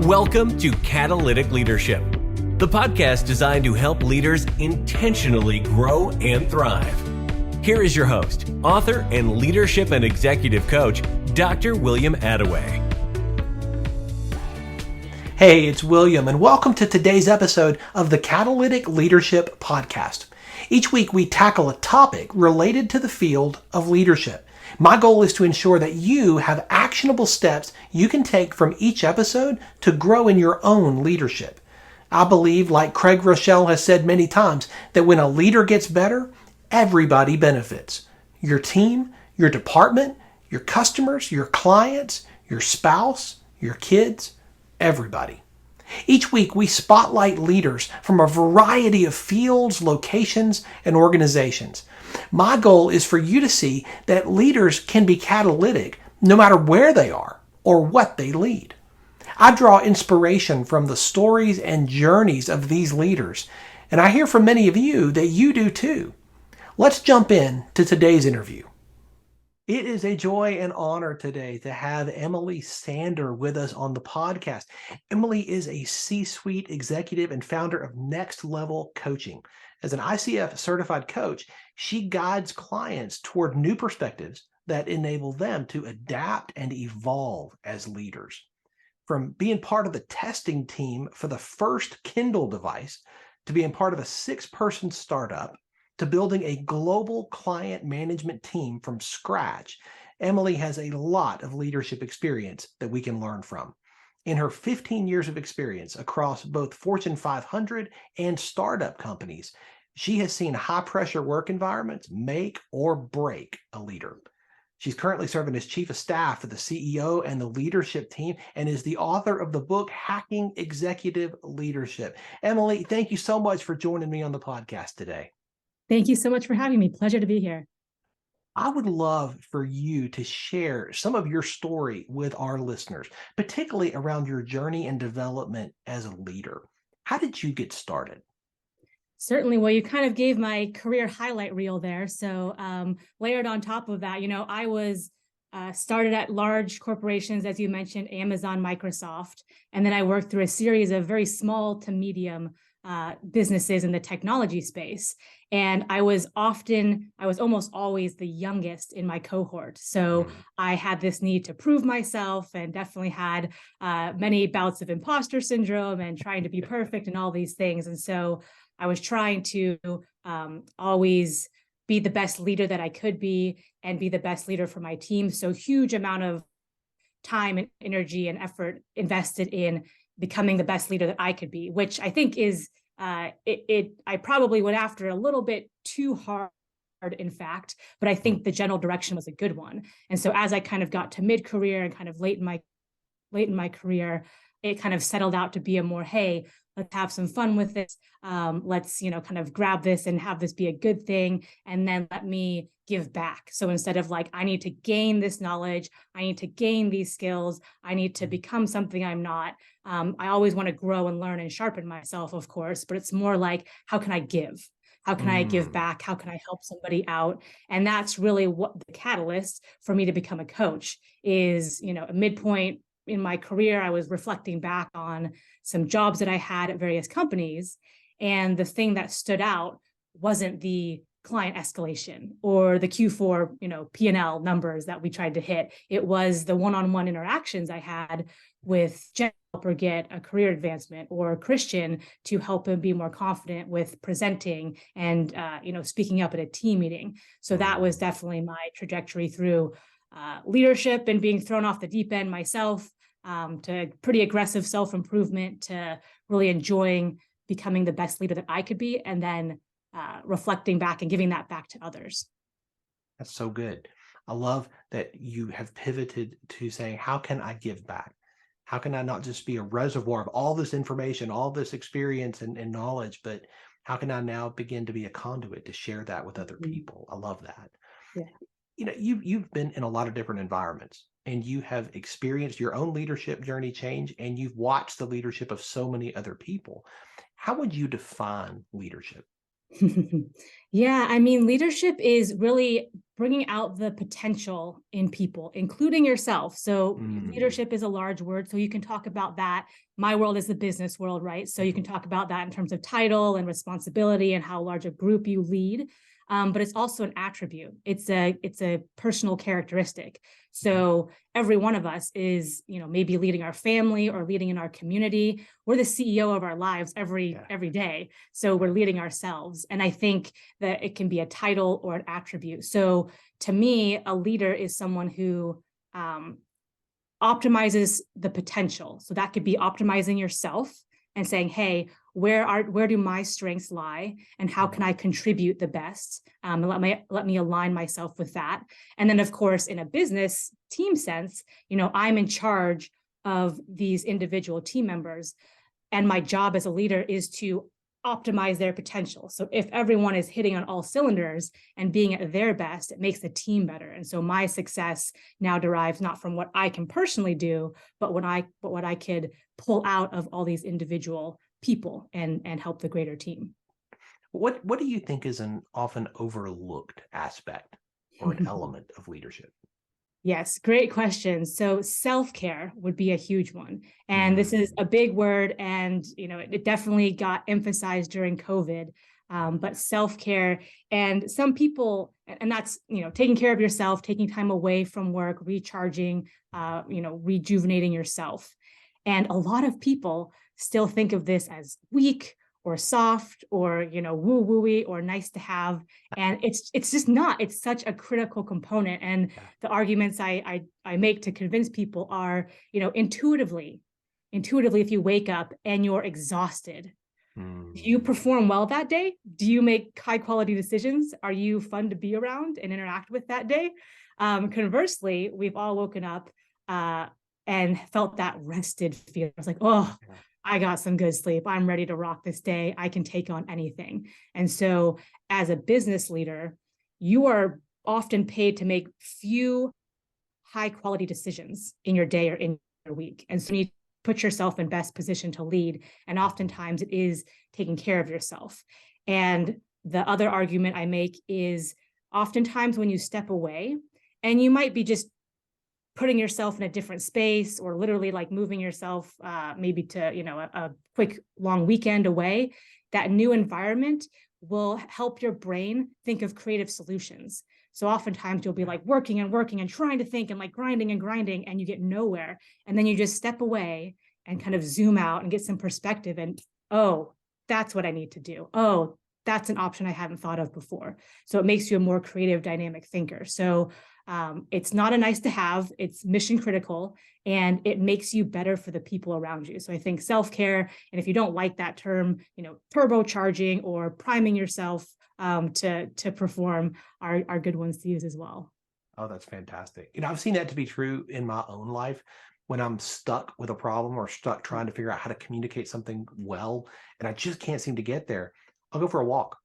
Welcome to Catalytic Leadership, the podcast designed to help leaders intentionally grow and thrive. Here is your host, author, and leadership and executive coach, Dr. William Attaway. Hey, it's William, and welcome to today's episode of the Catalytic Leadership Podcast. Each week, we tackle a topic related to the field of leadership. My goal is to ensure that you have actionable steps you can take from each episode to grow in your own leadership. I believe, like Craig Rochelle has said many times, that when a leader gets better, everybody benefits. Your team, your department, your customers, your clients, your spouse, your kids, everybody. Each week, we spotlight leaders from a variety of fields, locations, and organizations. My goal is for you to see that leaders can be catalytic no matter where they are or what they lead. I draw inspiration from the stories and journeys of these leaders, and I hear from many of you that you do too. Let's jump in to today's interview. It is a joy and honor today to have Emily Sander with us on the podcast. Emily is a C-suite executive and founder of Next Level Coaching. As an ICF-Certified Coach, she guides clients toward new perspectives that enable them to adapt and evolve as leaders. From being part of the testing team for the first Kindle device, to being part of a 6-person startup, to building a global client management team from scratch, Emily has a lot of leadership experience that we can learn from. In her 15 years of experience across both Fortune 500 and startup companies, she has seen high-pressure work environments make or break a leader. She's currently serving as chief of staff for the CEO and the leadership team and is the author of the book, Hacking Executive Leadership. Emily, thank you so much for joining me on the podcast today. Thank you so much for having me. Pleasure to be here. I would love for you to share some of your story with our listeners, particularly around your journey and development as a leader. How did you get started? Certainly. Well, you kind of gave my career highlight reel there. So layered on top of that, I was started at large corporations, as you mentioned, Amazon, Microsoft, and then I worked through a series of very small to medium businesses in the technology space. And I was almost always the youngest in my cohort. So I had this need to prove myself and definitely had many bouts of imposter syndrome and trying to be perfect and all these things. And so I was trying to always be the best leader that I could be and be the best leader for my team. So huge amount of time and energy and effort invested in becoming the best leader that I could be, which I think is, I probably went after a little bit too hard, in fact, but I think the general direction was a good one. And so as I kind of got to mid-career and kind of late in my career, it kind of settled out to be a more, hey, let's have some fun with this. Let's, kind of grab this and have this be a good thing. And then let me give back. So instead of like, I need to gain this knowledge, I need to gain these skills, I need to become something I'm not. I always want to grow and learn and sharpen myself, of course, but it's more like, how can I give? How can I give back? How can I help somebody out? And that's really what the catalyst for me to become a coach is, a midpoint in my career. I was reflecting back on some jobs that I had at various companies. And the thing that stood out wasn't the client escalation or the Q4, P&L numbers that we tried to hit. It was the one-on-one interactions I had with Jen to help her get a career advancement, or Christian to help him be more confident with presenting and, speaking up at a team meeting. So that was definitely my trajectory through leadership and being thrown off the deep end myself, to pretty aggressive self-improvement, to really enjoying becoming the best leader that I could be, and then reflecting back and giving that back to others. That's so good. I love that you have pivoted to saying, how can I give back? How can I not just be a reservoir of all this information, all this experience and knowledge, but how can I now begin to be a conduit to share that with other people? I love that. Yeah. You've been in a lot of different environments, and you have experienced your own leadership journey change, and you've watched the leadership of so many other people. How would you define leadership? Yeah, I mean, leadership is really bringing out the potential in people, including yourself. So, leadership is a large word. So, you can talk about that. My world is the business world, right? So, you can talk about that in terms of title and responsibility and how large a group you lead. But it's also an attribute. It's a personal characteristic. So every one of us is, maybe leading our family or leading in our community. We're the CEO of our lives every day. So we're leading ourselves. And I think that it can be a title or an attribute. So to me, a leader is someone who optimizes the potential. So that could be optimizing yourself and saying, hey, where do my strengths lie, and how can I contribute the best? And let me align myself with that. And then, of course, in a business team sense, I'm in charge of these individual team members, and my job as a leader is to optimize their potential. So if everyone is hitting on all cylinders and being at their best, it makes the team better. And so my success now derives not from what I can personally do, but what I could pull out of all these individual people and help the greater team. What do you think is an often overlooked aspect or an element of leadership? Yes, great question. So self-care would be a huge one. And this is a big word, and it definitely got emphasized during COVID. But self-care, and some people, and that's, taking care of yourself, taking time away from work, recharging, rejuvenating yourself. And a lot of people still think of this as weak or soft or, woo-wooey or nice to have. And it's just not. It's such a critical component. And the arguments I make to convince people are, intuitively, if you wake up and you're exhausted, do you perform well that day? Do you make high quality decisions? Are you fun to be around and interact with that day? Conversely, we've all woken up and felt that rested feel. It's like, oh, I got some good sleep. I'm ready to rock this day. I can take on anything. And so as a business leader, you are often paid to make few high quality decisions in your day or in your week. And so you put yourself in best position to lead. And oftentimes it is taking care of yourself. And the other argument I make is oftentimes when you step away and you might be just putting yourself in a different space or literally like moving yourself maybe to, a quick long weekend away, that new environment will help your brain think of creative solutions. So oftentimes you'll be like working and working and trying to think and like grinding and you get nowhere. And then you just step away and kind of zoom out and get some perspective and, oh, that's what I need to do. Oh, that's an option I haven't thought of before. So it makes you a more creative, dynamic thinker. So it's not a nice to have, it's mission critical, and it makes you better for the people around you. So I think self-care, and if you don't like that term, turbocharging or priming yourself to perform are good ones to use as well. Oh, that's fantastic. I've seen that to be true in my own life when I'm stuck with a problem or stuck trying to figure out how to communicate something well, and I just can't seem to get there. I'll go for a walk.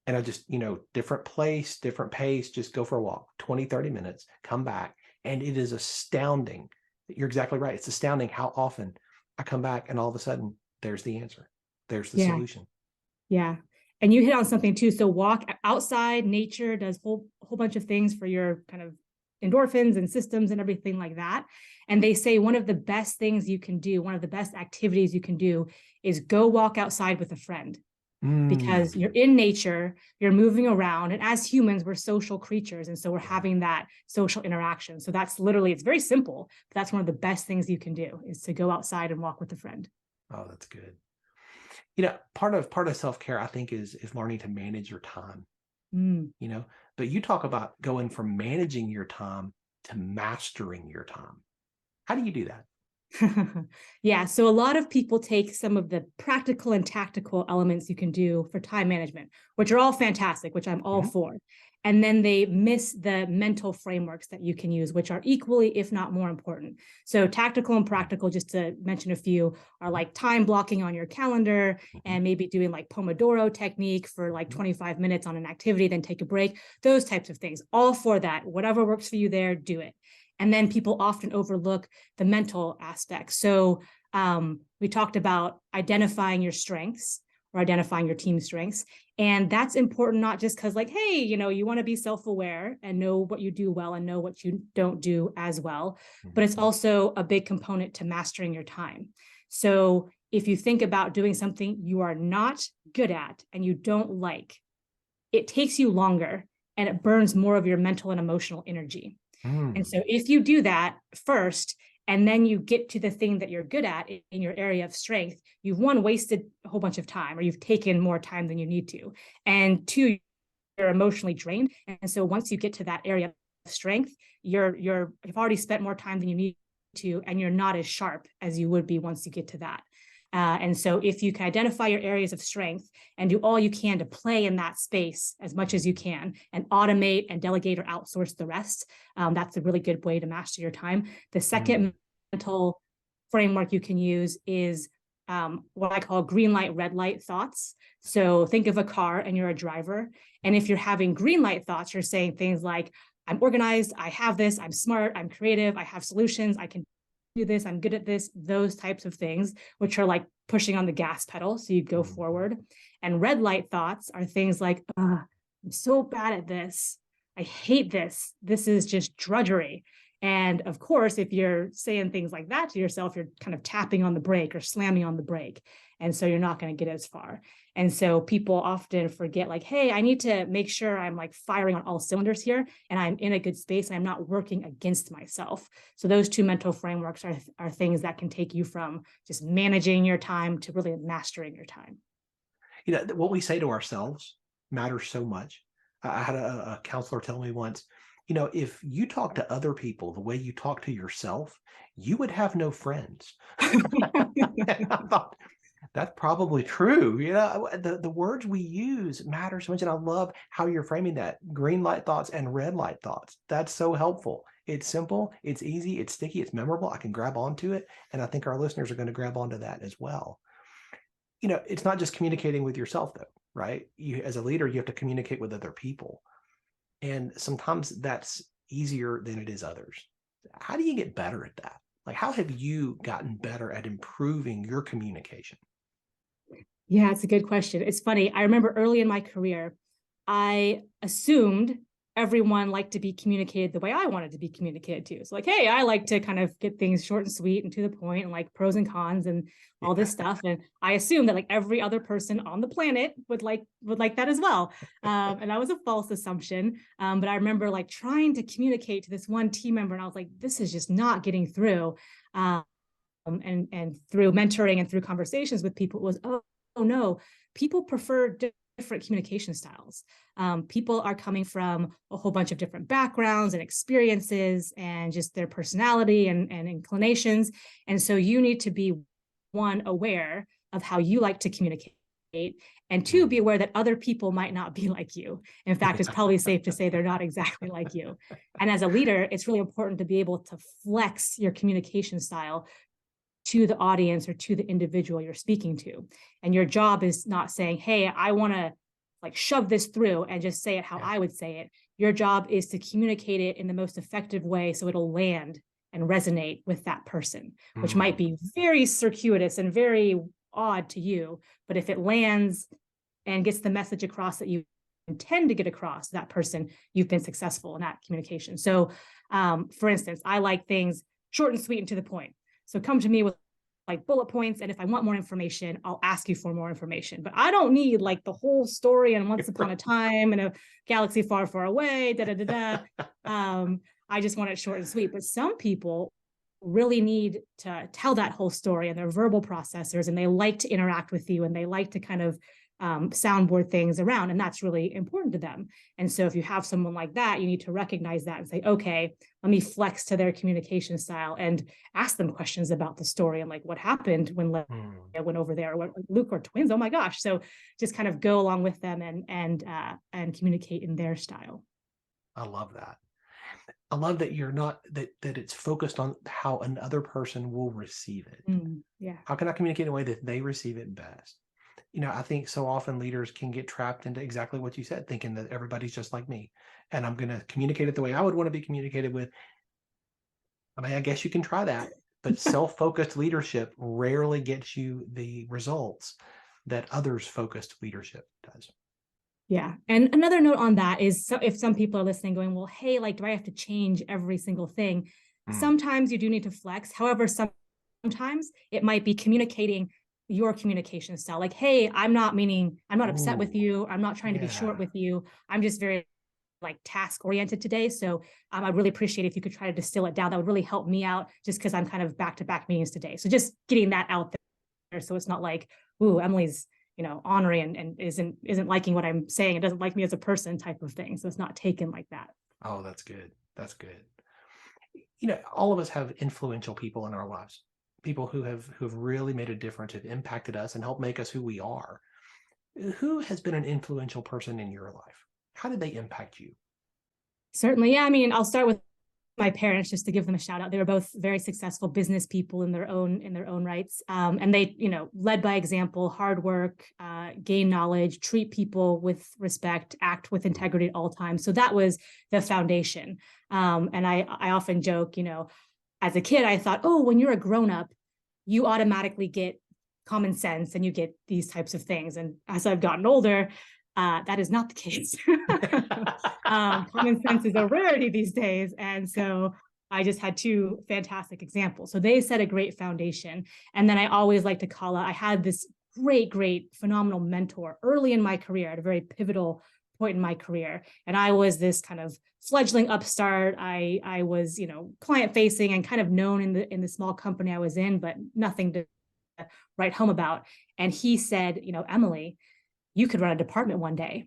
And I just, different place, different pace, just go for a walk, 20, 30 minutes, come back. And it is astounding. You're exactly right. It's astounding how often I come back and all of a sudden there's the answer. There's the solution. Yeah. And you hit on something too. So walk outside, nature does whole bunch of things for your kind of endorphins and systems and everything like that. And they say one of the best things you can do, one of the best activities you can do is go walk outside with a friend. Because you're in nature, you're moving around, and as humans, we're social creatures, and so we're having that social interaction. So that's literally, it's very simple, but that's one of the best things you can do is to go outside and walk with a friend. Oh, that's good. Part of self-care, I think, is learning to manage your time. But you talk about going from managing your time to mastering your time. How do you do that? Yeah, so a lot of people take some of the practical and tactical elements you can do for time management, which are all fantastic, which I'm all for. And then they miss the mental frameworks that you can use, which are equally, if not more important. So tactical and practical, just to mention a few, are like time blocking on your calendar and maybe doing like Pomodoro technique for like 25 minutes on an activity, then take a break, those types of things. All for that. Whatever works for you there, do it. And then people often overlook the mental aspect. So we talked about identifying your strengths. or identifying your team strengths. And that's important, not just because like, hey, you want to be self-aware and know what you do well and know what you don't do as well, but it's also a big component to mastering your time. So if you think about doing something you are not good at and you don't like, it takes you longer and it burns more of your mental and emotional energy. And so if you do that first, and then you get to the thing that you're good at in your area of strength, you've one, wasted a whole bunch of time, or you've taken more time than you need to. And two, you're emotionally drained. And so once you get to that area of strength, you've already spent more time than you need to, and you're not as sharp as you would be once you get to that. And so if you can identify your areas of strength and do all you can to play in that space as much as you can and automate and delegate or outsource the rest, that's a really good way to master your time. The second mental framework you can use is what I call green light, red light thoughts. So think of a car and you're a driver. And if you're having green light thoughts, you're saying things like, I'm organized, I have this, I'm smart, I'm creative, I have solutions, I can do this, I'm good at this, those types of things, which are like pushing on the gas pedal so you go forward. And red light thoughts are things like, I'm so bad at this, I hate this, this is just drudgery. And of course, if you're saying things like that to yourself, you're kind of tapping on the brake or slamming on the brake. And so you're not going to get as far. And so people often forget like, hey, I need to make sure I'm like firing on all cylinders here and I'm in a good space and I'm not working against myself. So those two mental frameworks are things that can take you from just managing your time to really mastering your time. What we say to ourselves matters so much. I had a counselor tell me once, if you talk to other people the way you talk to yourself, you would have no friends. I thought, that's probably true. The words we use matter so much. And I love how you're framing that. Green light thoughts and red light thoughts. That's so helpful. It's simple, it's easy, it's sticky, it's memorable. I can grab onto it. And I think our listeners are going to grab onto that as well. It's not just communicating with yourself though, right? You, as a leader, you have to communicate with other people. And sometimes that's easier than it is others. How do you get better at that? Like, how have you gotten better at improving your communication? Yeah, it's a good question. It's funny. I remember early in my career, I assumed everyone liked to be communicated the way I wanted to be communicated to. So like, hey, I like to kind of get things short and sweet and to the point and like pros and cons and all this stuff. And I assumed that like every other person on the planet would like that as well. And that was a false assumption. But I remember like trying to communicate to this one team member and I was like, this is just not getting through. And through mentoring and through conversations with people, it was, oh no, people prefer different communication styles. People are coming from a whole bunch of different backgrounds and experiences and just their personality and inclinations. And so you need to be, one, aware of how you like to communicate, and two, be aware that other people might not be like you. In fact, it's probably safe to say they're not exactly like you. And as a leader, it's really important to be able to flex your communication style to the audience or to the individual you're speaking to. And your job is not saying, hey, I want to like shove this through and just say it how I would say it. Your job is to communicate it in the most effective way so it'll land and resonate with that person, which might be very circuitous and very odd to you. But if it lands and gets the message across that you intend to get across that person, you've been successful in that communication. So for instance, I like things short and sweet and to the point. So come to me with like bullet points. And if I want more information, I'll ask you for more information. But I don't need like the whole story and once upon a time in a galaxy far, far away, I just want it short and sweet. But some people really need to tell that whole story, and they're verbal processors and they like to interact with you and they like to kind of soundboard things around, and that's really important to them. And so if you have someone like that, you need to recognize that and say, okay, let me flex to their communication style and ask them questions about the story and like what happened when I went over there, or what Luke or twins, oh my gosh. So just kind of go along with them and communicate in their style. I love that. I love that you're not that it's focused on how another person will receive it. Yeah. How can I communicate in a way that they receive it best? I think so often leaders can get trapped into exactly what you said, thinking that everybody's just like me and I'm going to communicate it the way I would want to be communicated with. I mean, I guess you can try that, but self-focused leadership rarely gets you the results that others-focused leadership does. Yeah. And another note on that is, so if some people are listening going, well, hey, like, do I have to change every single thing? Sometimes you do need to flex. However, sometimes it might be communicating your communication style. Like, hey, I'm not upset with you. I'm not trying to be short with you. I'm just very like task oriented today. So I'd really appreciate if you could try to distill it down. That would really help me out just because I'm kind of back-to-back meetings today. So just getting that out there. So it's not like, ooh, Emily's, ornery and isn't liking what I'm saying. It doesn't like me as a person type of thing. So it's not taken like that. Oh, that's good. That's good. All of us have influential people in our lives, people who have really made a difference, have impacted us and helped make us who we are. Who has been an influential person in your life? How did they impact you? Certainly. Yeah. I mean, I'll start with my parents just to give them a shout out. They were both very successful business people in their own rights. And they, led by example, hard work, gain knowledge, treat people with respect, act with integrity at all times. So that was the foundation. And I often joke, as a kid, I thought, oh, when you're a grown up, you automatically get common sense and you get these types of things. And as I've gotten older, that is not the case. Common sense is a rarity these days. And so I just had two fantastic examples. So they set a great foundation. And then I always like to call out, I had this great, phenomenal mentor early in my career at a very pivotal point in my career. And I was this kind of fledgling upstart. I was, client facing and kind of known in the small company I was in, but nothing to write home about. And he said, Emily, you could run a department one day.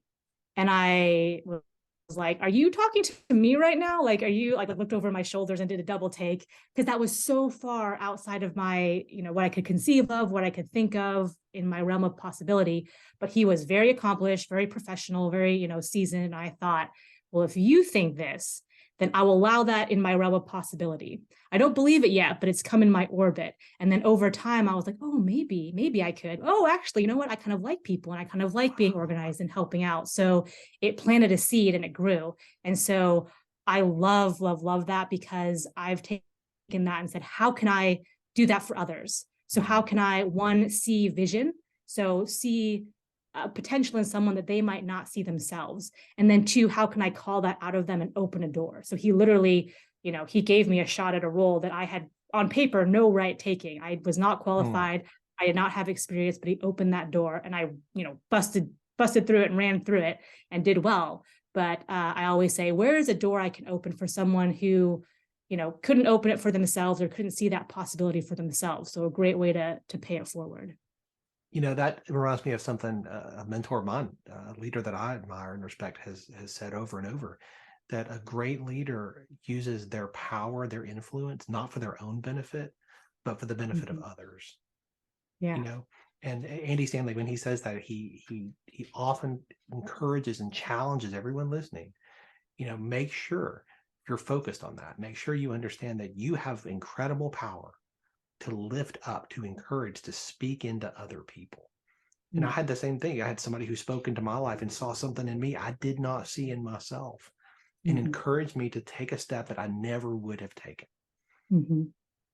And I was like, are you talking to me right now? Like, are you like, I looked over my shoulders and did a double take because that was so far outside of my, what I could conceive of, what I could think of in my realm of possibility. But he was very accomplished, very professional, very, seasoned. And I thought, well, if you think this, then I will allow that in my realm of possibility. I don't believe it yet, but it's come in my orbit. And then over time, I was like, oh, maybe I could. Oh, actually, you know what? I kind of like people and I kind of like being organized and helping out. So it planted a seed and it grew. And so I love that because I've taken that and said, how can I do that for others? So how can I, one, see vision? So see potential in someone that they might not see themselves. And then two, how can I call that out of them and open a door? So he literally, he gave me a shot at a role that I had on paper no right taking. I was not qualified. I did not have experience, but he opened that door and I, busted through it and ran through it and did well. But I always say, where is a door I can open for someone who, couldn't open it for themselves or couldn't see that possibility for themselves? So a great way to pay it forward. That reminds me of something a mentor of mine, a leader that I admire and respect has said over and over, that a great leader uses their power, their influence, not for their own benefit, but for the benefit of others. Yeah. And Andy Stanley, when he says that, he often encourages and challenges everyone listening, make sure you're focused on that. Make sure you understand that you have incredible power to lift up, to encourage, to speak into other people. And I had the same thing. I had somebody who spoke into my life and saw something in me I did not see in myself and encouraged me to take a step that I never would have taken.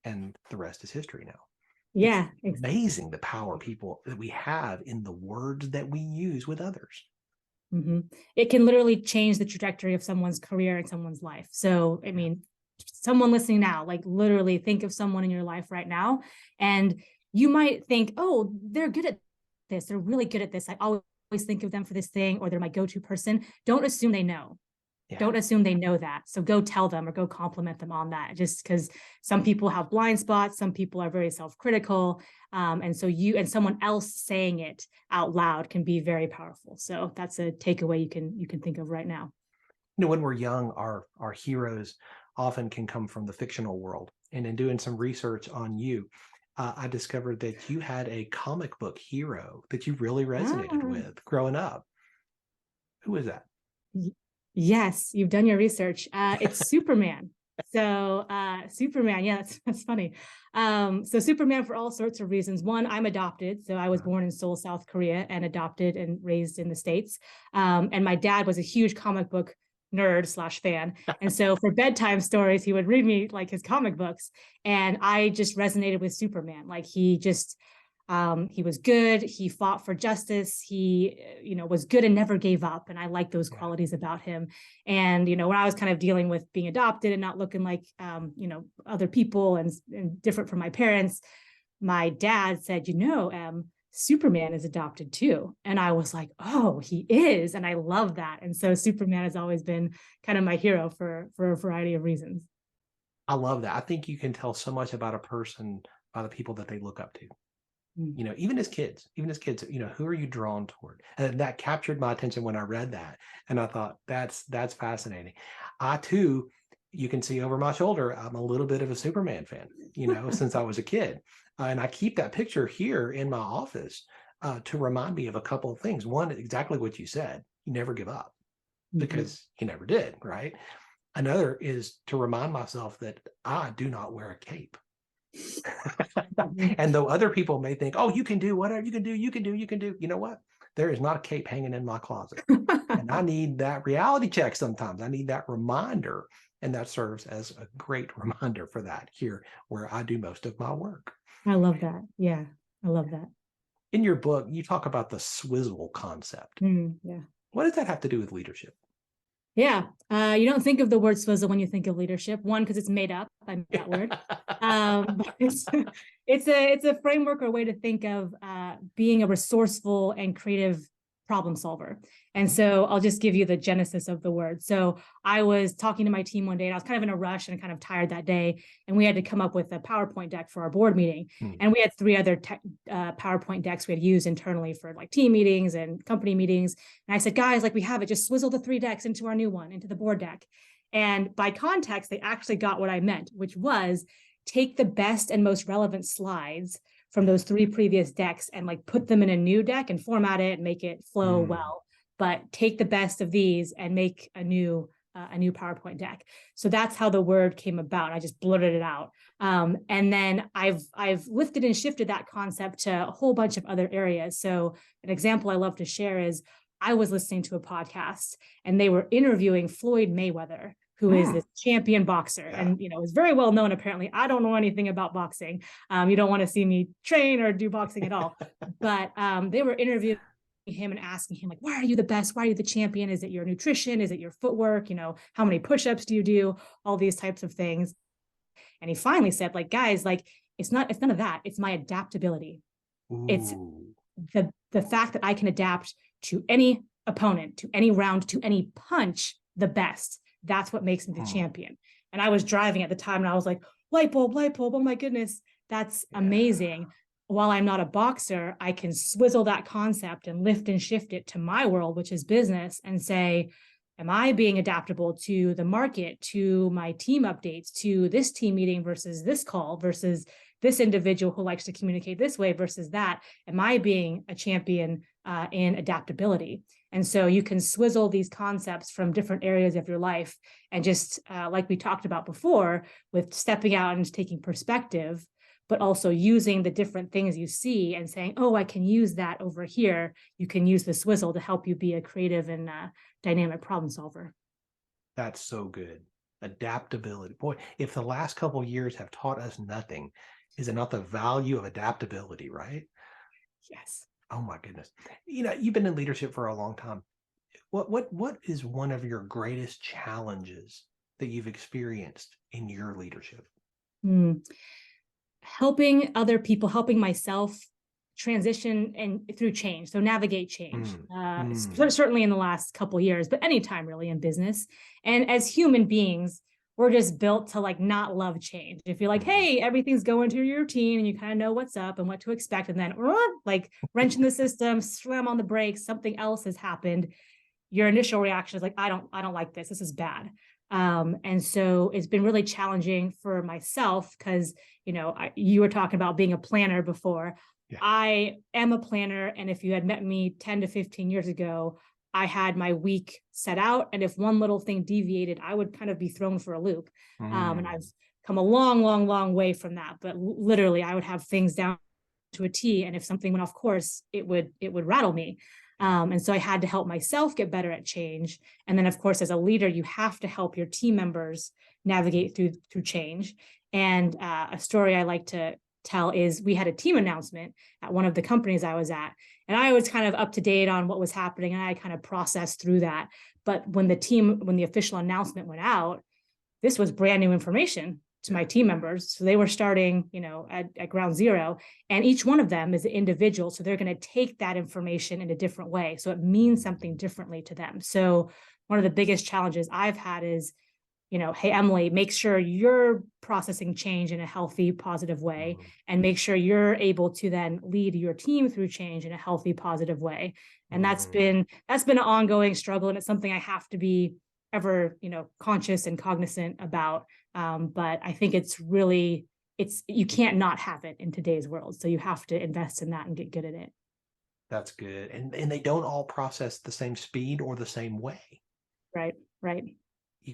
And the rest is history now. Yeah. It's amazing the power that we have in the words that we use with others. It can literally change the trajectory of someone's career and someone's life. So, I mean, someone listening now, like literally think of someone in your life right now, and you might think, oh, they're good at this. They're really good at this. I always think of them for this thing, or they're my go-to person. Don't assume they know. Yeah. Don't assume they know that. So go tell them or go compliment them on that, just because some people have blind spots. Some people are very self-critical. And so you and someone else saying it out loud can be very powerful. So that's a takeaway you can think of right now. When we're young, our heroes often can come from the fictional world. And in doing some research on you, I discovered that you had a comic book hero that you really resonated with growing up. Who was that? Yes, you've done your research. It's Superman. So Superman, yeah, that's funny. So Superman for all sorts of reasons. One, I'm adopted. So I was born in Seoul, South Korea, and adopted and raised in the States. And my dad was a huge comic book nerd / fan. And so for bedtime stories, he would read me like his comic books. And I just resonated with Superman. Like he just, He was good. He fought for justice. He, was good and never gave up. And I like those qualities about him. And, when I was kind of dealing with being adopted and not looking like, other people and different from my parents, my dad said, Superman is adopted too. And I was like, oh, he is. And I love that. And so Superman has always been kind of my hero for a variety of reasons. I love that. I think you can tell so much about a person by the people that they look up to. Even as kids, who are you drawn toward? And that captured my attention when I read that. And I thought, that's fascinating. I too, you can see over my shoulder, I'm a little bit of a Superman fan, since I was a kid. And I keep that picture here in my office to remind me of a couple of things. One, exactly what you said, you never give up, because he never did, right? Another is to remind myself that I do not wear a cape. And though other people may think, oh, you can do whatever you can do, you know what? There is not a cape hanging in my closet. And I need that reality check sometimes. I need that reminder. And that serves as a great reminder for that here where I do most of my work. I love that. Yeah, I love that. In your book, you talk about the Swizzle concept. Yeah. What does that have to do with leadership? Yeah. You don't think of the word swizzle when you think of leadership. One, because it's made up. I made that word. It's a framework or way to think of being a resourceful and creative problem solver. And so I'll just give you the genesis of the word. So I was talking to my team one day, and I was kind of in a rush and kind of tired that day. And we had to come up with a PowerPoint deck for our board meeting. And we had 3 other PowerPoint decks we had used internally for like team meetings and company meetings. And I said, guys, like we have it, just swizzle the 3 decks into our new one, into the board deck. And by context, they actually got what I meant, which was take the best and most relevant slides from those 3 previous decks and like put them in a new deck and format it and make it flow well. But take the best of these and make a new PowerPoint deck. So that's how the word came about. I just blurted it out. And then I've lifted and shifted that concept to a whole bunch of other areas. So an example I love to share is I was listening to a podcast and they were interviewing Floyd Mayweather, who is this champion boxer. And, is very well known, apparently. I don't know anything about boxing. You don't want to see me train or do boxing at all. But they were interviewing him and asking him, like, why are you the best? Why are you the champion? Is it your nutrition? Is it your footwork? How many push-ups do you do? All these types of things. And he finally said, like, guys, like, it's none of that. It's my adaptability. Ooh. It's the fact that I can adapt to any opponent, to any round, to any punch the best. That's what makes me the champion. And I was driving at the time and I was like, light bulb, oh my goodness, that's amazing. While I'm not a boxer, I can swizzle that concept and lift and shift it to my world, which is business, and say, am I being adaptable to the market, to my team updates, to this team meeting versus this call versus this individual who likes to communicate this way versus that? Am I being a champion in adaptability? And so you can swizzle these concepts from different areas of your life. And just like we talked about before, with stepping out and taking perspective, but also using the different things you see and saying, oh, I can use that over here. You can use the swizzle to help you be a creative and dynamic problem solver. That's so good. Adaptability. Boy, if the last couple of years have taught us nothing, is it not the value of adaptability, right? Yes. Oh my goodness. You've been in leadership for a long time. What is one of your greatest challenges that you've experienced in your leadership? Helping other people, helping myself transition and through change. So navigate change, certainly in the last couple of years, but anytime really in business. And as human beings, we're just built to like not love change. If you're like, hey, everything's going to your routine and you kind of know what's up and what to expect, and then like wrench in the system, slam on the brakes, something else has happened, your initial reaction is like, I don't like this. This is bad. And so it's been really challenging for myself because, you were talking about being a planner before. Yeah. I am a planner. And if you had met me 10 to 15 years ago, I had my week set out. And if one little thing deviated, I would kind of be thrown for a loop. And I've come a long, long, long way from that. But literally, I would have things down to a T. And if something went off course, it would rattle me. And so I had to help myself get better at change. And then, of course, as a leader, you have to help your team members navigate through change. And a story I like to tell is we had a team announcement at one of the companies I was at, and I was kind of up to date on what was happening, and I kind of processed through that. But when the official announcement went out, this was brand new information to my team members. So they were starting, at ground zero, and each one of them is an individual. So they're going to take that information in a different way. So it means something differently to them. So one of the biggest challenges I've had is, hey, Emily, make sure you're processing change in a healthy, positive way, and make sure you're able to then lead your team through change in a healthy, positive way. And that's been an ongoing struggle. And it's something I have to be ever, conscious and cognizant about. But I think you can't not have it in today's world. So you have to invest in that and get good at it. That's good. And they don't all process the same speed or the same way. Right.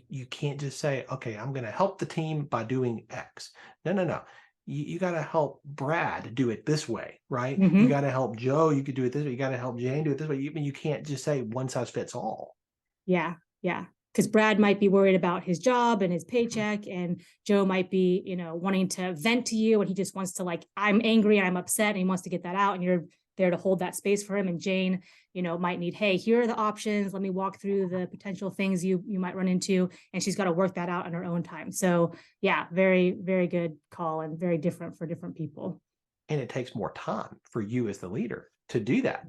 You can't just say, okay, I'm going to help the team by doing X. No. You got to help Brad do it this way, right? Mm-hmm. You got to help Joe. You could do it this way. You got to help Jane do it this way. You can't just say one size fits all. Yeah. Because Brad might be worried about his job and his paycheck, and Joe might be, wanting to vent to you, and he just wants to I'm angry and I'm upset, and he wants to get that out, and you're there to hold that space for him. And Jane, might need, hey, here are the options. Let me walk through the potential things you might run into, and she's got to work that out on her own time. So yeah, very, very good call, and very different for different people. And it takes more time for you as the leader to do that,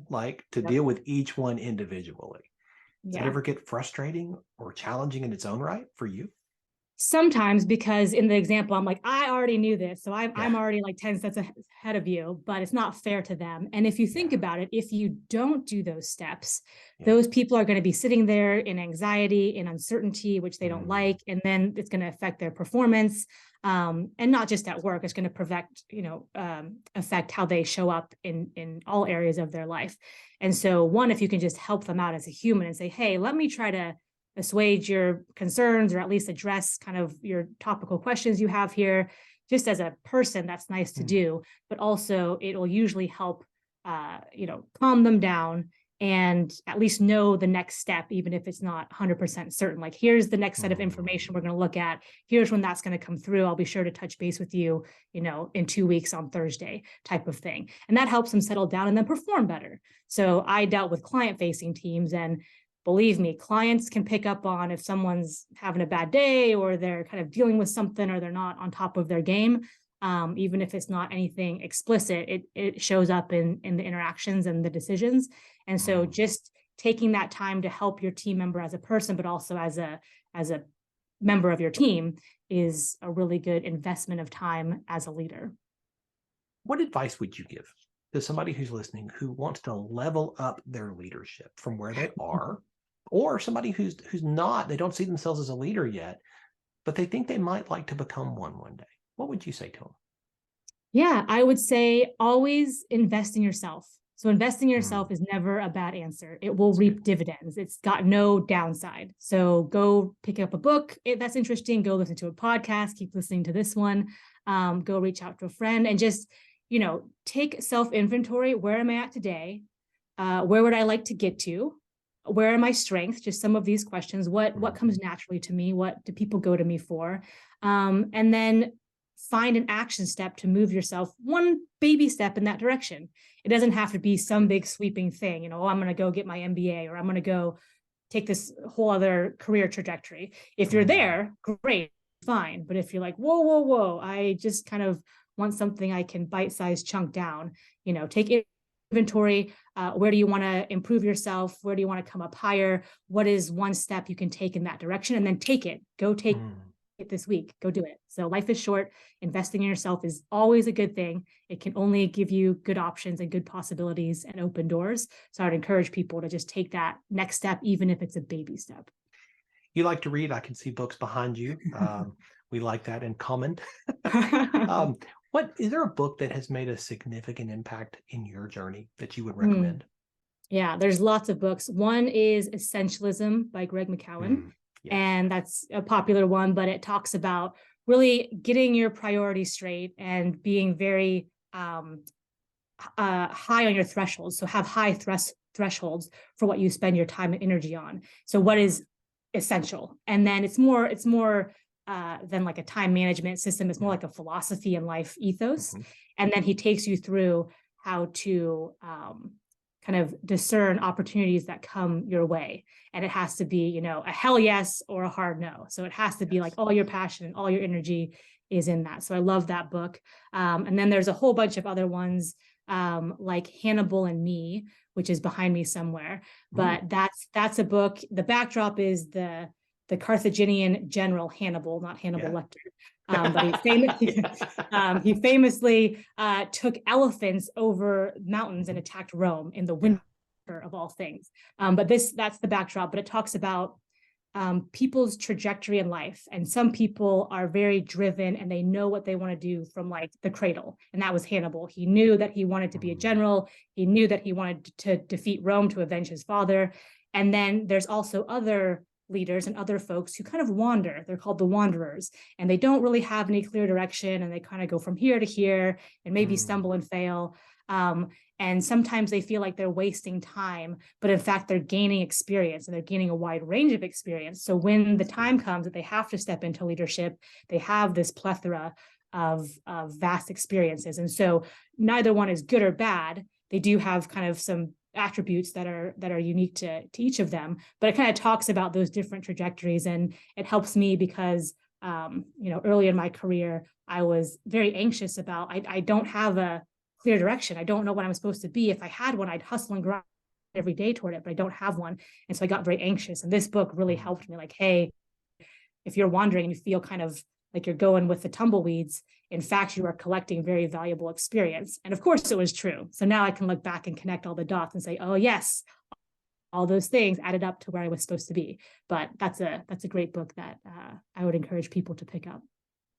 deal with each one individually. Does it ever get frustrating or challenging in its own right for you? Sometimes, because in the example, I'm like, I already knew this. So I'm already 10 steps ahead of you, but it's not fair to them. And if you think about it, if you don't do those steps, those people are going to be sitting there in anxiety, in uncertainty, which they don't like. And then it's going to affect their performance. And not just at work, it's going to affect how they show up in all areas of their life. And so if you can just help them out as a human and say, hey, let me try to assuage your concerns, or at least address kind of your topical questions you have here, just as a person, that's nice to do. But also it will usually help, calm them down, and at least know the next step, even if it's not 100% certain. Here's the next set of information we're going to look at. Here's when that's going to come through. I'll be sure to touch base with you, in 2 weeks on Thursday, type of thing. And that helps them settle down and then perform better. So I dealt with client-facing teams, and believe me, clients can pick up on if someone's having a bad day, or they're kind of dealing with something, or they're not on top of their game. Even if it's not anything explicit, it shows up in the interactions and the decisions. And so just taking that time to help your team member as a person, but also as a member of your team, is a really good investment of time as a leader. What advice would you give to somebody who's listening who wants to level up their leadership from where they are, or somebody who's not, they don't see themselves as a leader yet, but they think they might like to become one day? What would you say to them? Yeah, I would say always invest in yourself. So investing in yourself is never a bad answer. It will reap dividends. It's got no downside. So go pick up a book if that's interesting. Go listen to a podcast. Keep listening to this one. Go reach out to a friend, and just, take self-inventory. Where am I at today? Where would I like to get to? Where are my strengths? Just some of these questions. What comes naturally to me? What do people go to me for? And then find an action step to move yourself one baby step in that direction. It doesn't have to be some big sweeping thing, I'm going to go get my MBA, or I'm going to go take this whole other career trajectory. If you're there, great, fine. But if you're like, whoa, I just kind of want something I can bite-sized chunk down, take inventory. Where do you want to improve yourself? Where do you want to come up higher? What is one step you can take in that direction? And then take it. Go take it this week. Go do it. So life is short. Investing in yourself is always a good thing. It can only give you good options and good possibilities and open doors. So I'd encourage people to just take that next step, even if it's a baby step. You like to read. I can see books behind you. We like that in common. What is there a book that has made a significant impact in your journey that you would recommend? Yeah, there's lots of books. One is Essentialism by Greg McKeown. Yes. And that's a popular one, but it talks about really getting your priorities straight and being very high on your thresholds. So have high thresholds for what you spend your time and energy on. So what is essential? And then it's more than like a time management system. It's more like a philosophy and life ethos. Mm-hmm. And then he takes you through how to kind of discern opportunities that come your way. And it has to be, a hell yes or a hard no. So it has to be like all your passion and all your energy is in that. So I love that book. And then there's a whole bunch of other ones like Hannibal and Me, which is behind me somewhere. But that's a book. The backdrop is the Carthaginian general Hannibal, not Hannibal Lecter. But he famously took elephants over mountains and attacked Rome in the winter of all things. But that's the backdrop. But it talks about people's trajectory in life. And some people are very driven and they know what they want to do from like the cradle. And that was Hannibal. He knew that he wanted to be a general. He knew that he wanted to defeat Rome to avenge his father. And then there's also other leaders and other folks who kind of wander. They're called the wanderers, and they don't really have any clear direction, and they kind of go from here to here and maybe stumble and fail. And sometimes they feel like they're wasting time, but in fact, they're gaining experience and they're gaining a wide range of experience. So when the time comes that they have to step into leadership, they have this plethora of vast experiences. And so neither one is good or bad. They do have kind of some attributes that are unique to each of them, but it kind of talks about those different trajectories. And it helps me because, early in my career, I was very anxious about, I don't have a clear direction. I don't know what I'm supposed to be. If I had one, I'd hustle and grind every day toward it, but I don't have one. And so I got very anxious. And this book really helped me, like, hey, if you're wandering and you feel kind of like you're going with the tumbleweeds, in fact, you are collecting very valuable experience. And of course it was true. So now I can look back and connect all the dots and say, oh yes, all those things added up to where I was supposed to be. But that's a great book that I would encourage people to pick up.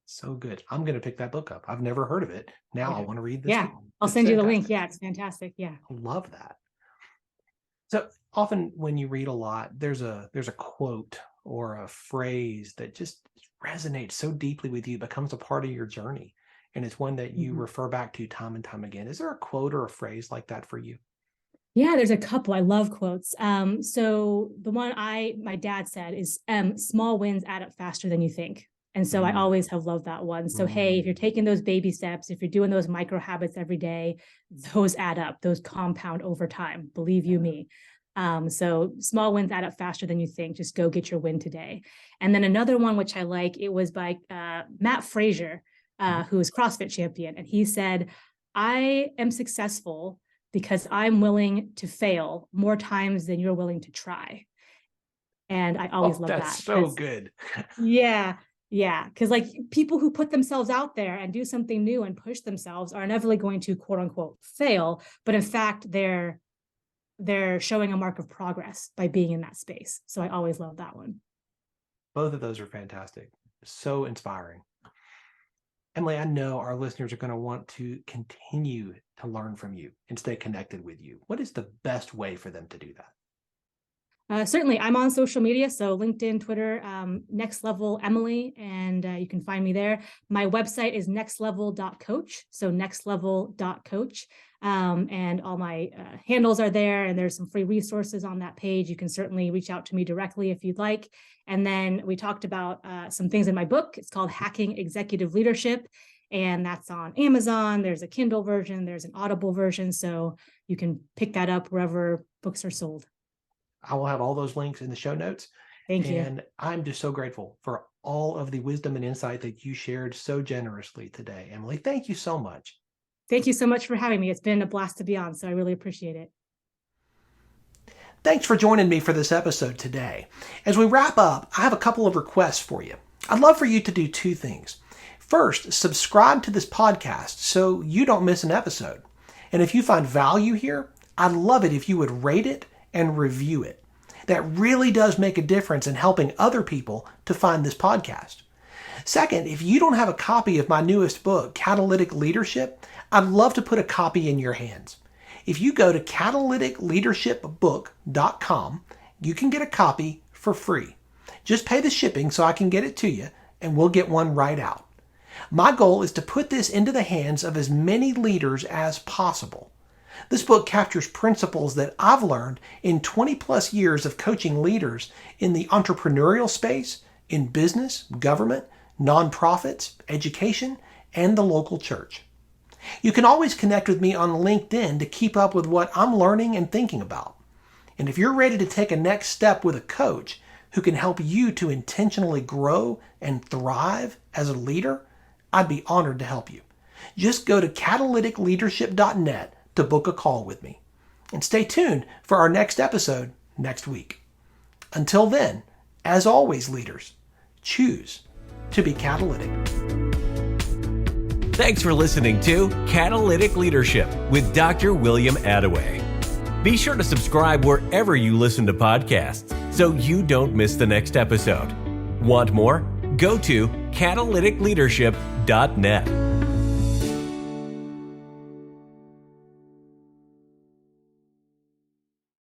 So good. I'm going to pick that book up. I've never heard of it. Now I want to read this. Yeah, I'll send you the link. Yeah, it's fantastic. Yeah. I love that. So often when you read a lot, there's a quote or a phrase that just resonates so deeply with you, becomes a part of your journey. And it's one that you refer back to time and time again. Is there a quote or a phrase like that for you? Yeah, there's a couple. I love quotes. So the one my dad said is, small wins add up faster than you think. And so I always have loved that one. So, hey, if you're taking those baby steps, if you're doing those micro habits every day, those add up, those compound over time, believe you me. So small wins add up faster than you think. Just go get your win today. And then another one, which I like, it was by Matt Frazier, who is CrossFit champion. And he said, I am successful because I'm willing to fail more times than you're willing to try. And I always love that. That's so good. Yeah. Yeah. Because like people who put themselves out there and do something new and push themselves are inevitably going to quote unquote fail. But in fact, they're showing a mark of progress by being in that space. So I always love that one. Both of those are fantastic. So inspiring. Emily, I know our listeners are going to want to continue to learn from you and stay connected with you. What is the best way for them to do that? Certainly, I'm on social media, so LinkedIn, Twitter, Next Level Emily, and you can find me there. My website is nextlevel.coach, so nextlevel.coach, and all my handles are there, and there's some free resources on that page. You can certainly reach out to me directly if you'd like. And then we talked about some things in my book. It's called Hacking Executive Leadership, and that's on Amazon. There's a Kindle version, there's an Audible version, so you can pick that up wherever books are sold. I will have all those links in the show notes. Thank you. And I'm just so grateful for all of the wisdom and insight that you shared so generously today. Emily, thank you so much. Thank you so much for having me. It's been a blast to be on, so I really appreciate it. Thanks for joining me for this episode today. As we wrap up, I have a couple of requests for you. I'd love for you to do two things. First, subscribe to this podcast so you don't miss an episode. And if you find value here, I'd love it if you would rate it and review it. That really does make a difference in helping other people to find this podcast. Second, if you don't have a copy of my newest book, Catalytic Leadership, I'd love to put a copy in your hands. If you go to catalyticleadershipbook.com, you can get a copy for free. Just pay the shipping so I can get it to you, and we'll get one right out. My goal is to put this into the hands of as many leaders as possible. This book captures principles that I've learned in 20 plus years of coaching leaders in the entrepreneurial space, in business, government, nonprofits, education, and the local church. You can always connect with me on LinkedIn to keep up with what I'm learning and thinking about. And if you're ready to take a next step with a coach who can help you to intentionally grow and thrive as a leader, I'd be honored to help you. Just go to catalyticleadership.net to book a call with me. And stay tuned for our next episode next week. Until then, as always, leaders, choose to be catalytic. Thanks for listening to Catalytic Leadership with Dr. William Attaway. Be sure to subscribe wherever you listen to podcasts so you don't miss the next episode. Want more? Go to catalyticleadership.net.